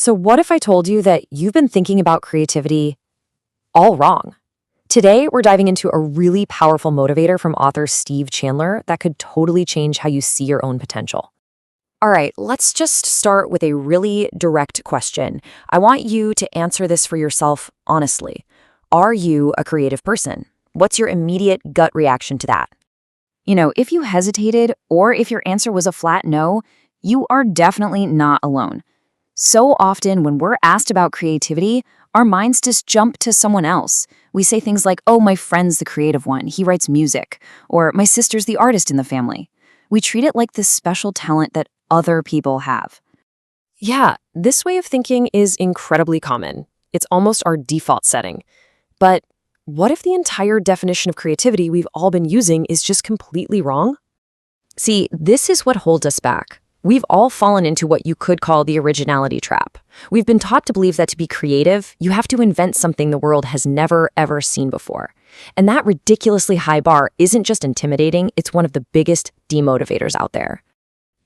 So what if I told you that you've been thinking about creativity all wrong? Today, we're diving into a really powerful motivator from author Steve Chandler that could totally change how you see your own potential. All right, let's just start with a really direct question. I want you to answer this for yourself honestly. Are you a creative person? What's your immediate gut reaction to that? If you hesitated or if your answer was a flat no, you are definitely not alone. So often when we're asked about creativity, our minds just jump to someone else. We say things like, oh, my friend's the creative one, he writes music, or my sister's the artist in the family. We treat it like this special talent that other people have. Yeah, this way of thinking is incredibly common. It's almost our default setting. But what if the entire definition of creativity we've all been using is just completely wrong? See, this is what holds us back. We've all fallen into what you could call the originality trap. We've been taught to believe that to be creative, you have to invent something the world has never, ever seen before. And that ridiculously high bar isn't just intimidating, it's one of the biggest demotivators out there.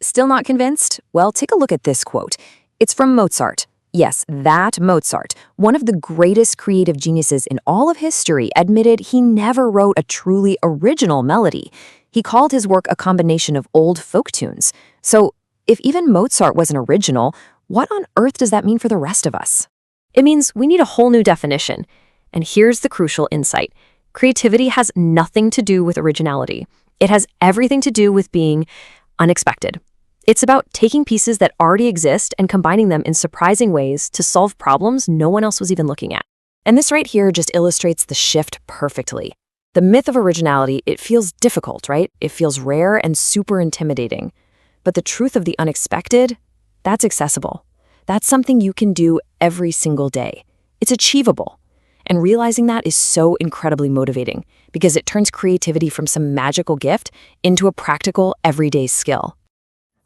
Still not convinced? Well, take a look at this quote. It's from Mozart. Yes, that Mozart, one of the greatest creative geniuses in all of history, admitted he never wrote a truly original melody. He called his work a combination of old folk tunes. So, if even Mozart wasn't original, what on earth does that mean for the rest of us? It means we need a whole new definition. And here's the crucial insight. Creativity has nothing to do with originality. It has everything to do with being unexpected. It's about taking pieces that already exist and combining them in surprising ways to solve problems no one else was even looking at. And this right here just illustrates the shift perfectly. The myth of originality, it feels difficult, right? It feels rare and super intimidating. But the truth of the unexpected, that's accessible. That's something you can do every single day. It's achievable. And realizing that is so incredibly motivating because it turns creativity from some magical gift into a practical, everyday skill.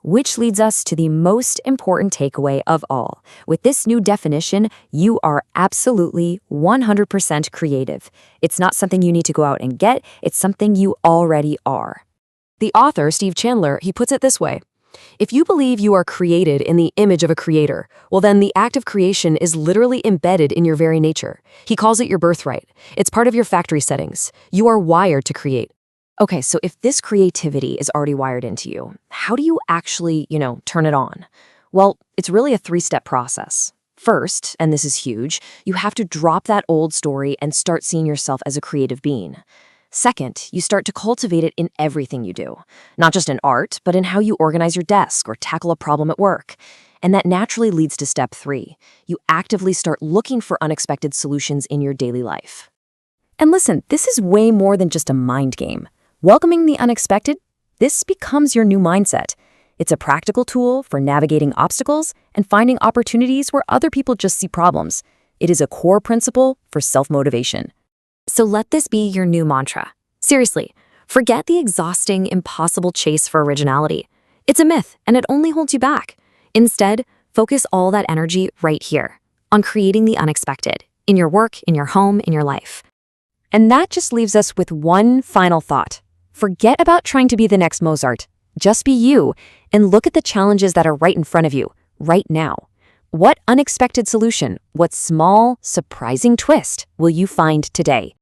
Which leads us to the most important takeaway of all. With this new definition, you are absolutely 100% creative. It's not something you need to go out and get, it's something you already are. The author, Steve Chandler, he puts it this way. If you believe you are created in the image of a creator, well then the act of creation is literally embedded in your very nature. He calls it your birthright. It's part of your factory settings. You are wired to create. Okay, so if this creativity is already wired into you, how do you actually, turn it on? Well, it's really a three-step process. First, and this is huge, you have to drop that old story and start seeing yourself as a creative being. Second, you start to cultivate it in everything you do, not just in art, but in how you organize your desk or tackle a problem at work. And that naturally leads to step 3. You actively start looking for unexpected solutions in your daily life. And listen, this is way more than just a mind game. Welcoming the unexpected, this becomes your new mindset. It's a practical tool for navigating obstacles and finding opportunities where other people just see problems. It is a core principle for self-motivation. So let this be your new mantra. Seriously, forget the exhausting, impossible chase for originality. It's a myth, and it only holds you back. Instead, focus all that energy right here, on creating the unexpected, in your work, in your home, in your life. And that just leaves us with one final thought. Forget about trying to be the next Mozart. Just be you, and look at the challenges that are right in front of you, right now. What unexpected solution, what small, surprising twist will you find today?